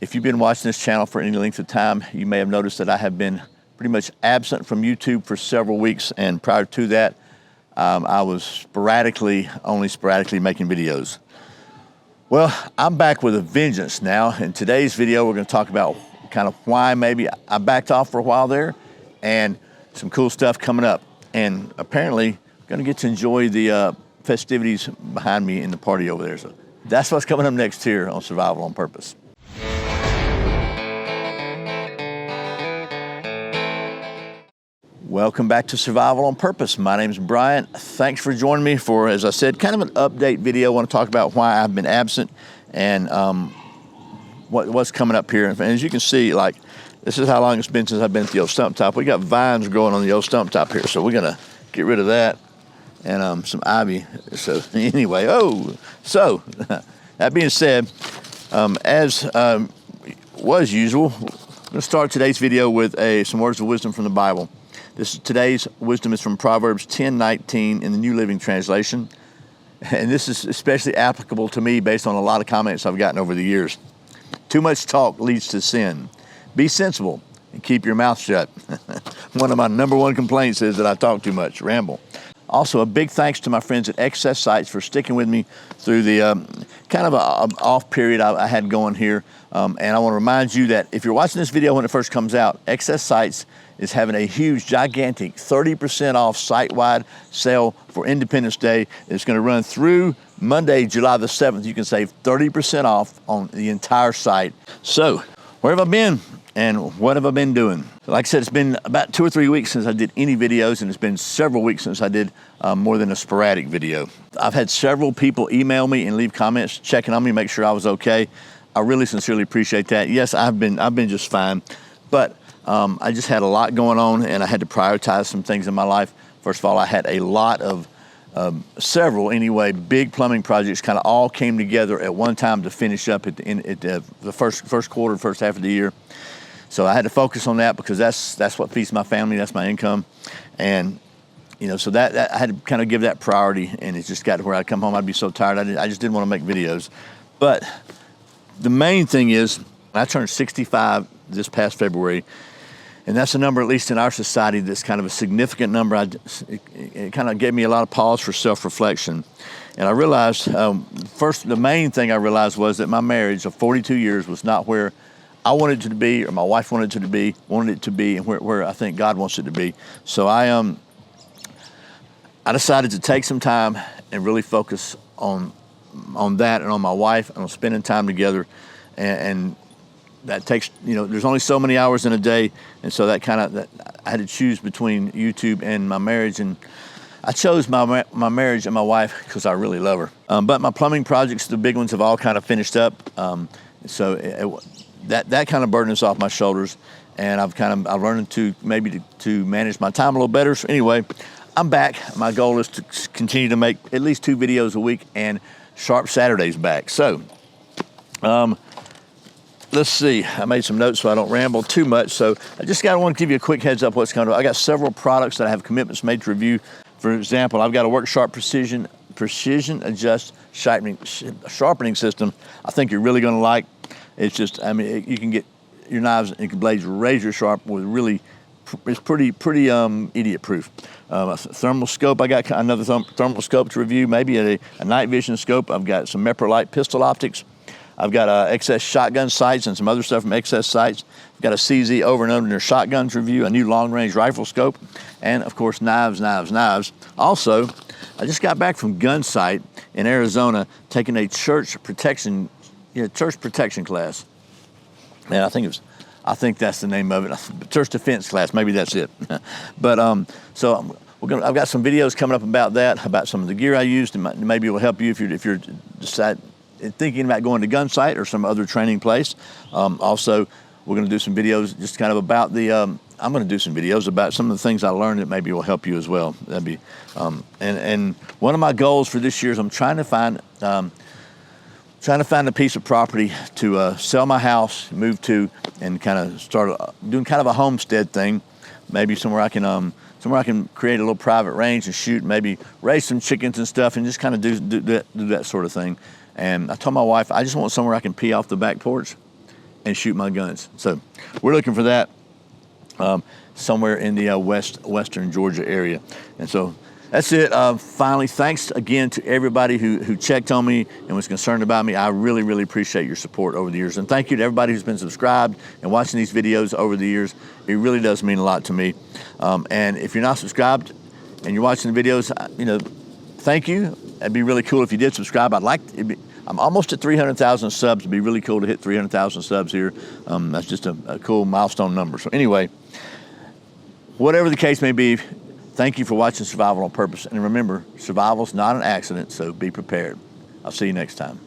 If you've been watching this channel for any length of time, you may have noticed that I have been pretty much absent from YouTube for several weeks, and prior to that, I was only sporadically making videos. Well, I'm back with a vengeance now. In today's video, we're going to talk about kind of why maybe I backed off for a while there, and some cool stuff coming up. And apparently, I'm going to get to enjoy the festivities behind me in the party over there. So that's what's coming up next here on Survival on Purpose. Welcome back to Survival on Purpose. My name is Brian. Thanks for joining me for, as I said, kind of an update video. I want to talk about why I've been absent and what's coming up here. And as you can see, like, this is how long it's been since I've been at the old stump top. We got vines growing on the old stump top here, so we're gonna get rid of that and some ivy. So anyway, that being said, as was usual, I'm gonna start today's video with some words of wisdom from the Bible. Today's wisdom is from Proverbs 10:19 in the New Living Translation. And this is especially applicable to me based on a lot of comments I've gotten over the years. Too much talk leads to sin. Be sensible and keep your mouth shut. One of my number one complaints is that I talk too much, ramble. Also, a big thanks to my friends at Excess Sites for sticking with me through the kind of an off period I had going here. And I want to remind you that if you're watching this video when it first comes out, Excess Sites is having a huge, gigantic 30% off site-wide sale for Independence Day. It's going to run through Monday, July the 7th. You can save 30% off on the entire site. So, where have I been and what have I been doing? Like I said, it's been about 2 or 3 weeks since I did any videos, and it's been several weeks since I did more than a sporadic video. I've had several people email me and leave comments checking on me, make sure I was okay. I really sincerely appreciate that. Yes, I've been just fine, but I just had a lot going on, and I had to prioritize some things in my life. First of all, I had a lot of several, anyway, big plumbing projects kind of all came together at one time to finish up at the first quarter, first half of the year. So I had to focus on that because that's what feeds my family, that's my income, and so that I had to kind of give that priority. And it just got to where I'd come home, I'd be so tired, I just didn't want to make videos. But the main thing is, I turned 65 this past February. And that's a number, at least in our society, that's kind of a significant number. It kind of gave me a lot of pause for self-reflection. And I realized, the main thing I realized was that my marriage of 42 years was not where I wanted it to be, or my wife wanted it to be, and where I think God wants it to be. So I decided to take some time and really focus on that and on my wife and on spending time together. And that takes, there's only so many hours in a day, and so that I had to choose between YouTube and my marriage, and I chose my marriage and my wife because I really love her. But my plumbing projects, the big ones, have all kind of finished up, so that kind of burden is off my shoulders, and I've learned to manage my time a little better. So anyway, I'm back. My goal is to continue to make at least 2 videos a week and sharp Saturdays back. So, let's see, I made some notes so I don't ramble too much. So I just want to give you a quick heads up what's coming up. I got several products that I have commitments made to review. For example, I've got a Worksharp Precision Adjust sharpening system I think you're really going to like. It's just, you can get your knives and blades razor sharp with really, it's pretty idiot proof. A thermal scope, I got another thermal scope to review, maybe a night vision scope. I've got some Meprolite pistol optics. I've got XS shotgun sights and some other stuff from XS Sights. I've got a CZ over and under shotguns review, a new long-range rifle scope, and of course, knives. Also, I just got back from Gun Sight in Arizona, taking a church protection class. And I think that's the name of it. Church defense class, maybe that's it. But I've got some videos coming up about that, about some of the gear I used, and maybe it will help you if you're thinking about going to Gun Sight or some other training place. Also, we're going to do some videos just kind of about I'm going to do some videos about some of the things I learned that maybe will help you as well. That'd be, and one of my goals for this year is I'm trying to find a piece of property to sell my house, move to, and kind of start doing kind of a homestead thing. Maybe somewhere I can create a little private range and shoot, maybe raise some chickens and stuff, and just kind of do that sort of thing. And I told my wife, I just want somewhere I can pee off the back porch and shoot my guns. So we're looking for that somewhere in the western Georgia area. And so that's it. Finally, thanks again to everybody who checked on me and was concerned about me. I really, really appreciate your support over the years. And thank you to everybody who's been subscribed and watching these videos over the years. It really does mean a lot to me. And if you're not subscribed and you're watching the videos, thank you. It'd be really cool if you did subscribe. I'm almost at 300,000 subs. It'd be really cool to hit 300,000 subs here. That's just a cool milestone number. So anyway, whatever the case may be, thank you for watching Survival on Purpose. And remember, survival's not an accident, so be prepared. I'll see you next time.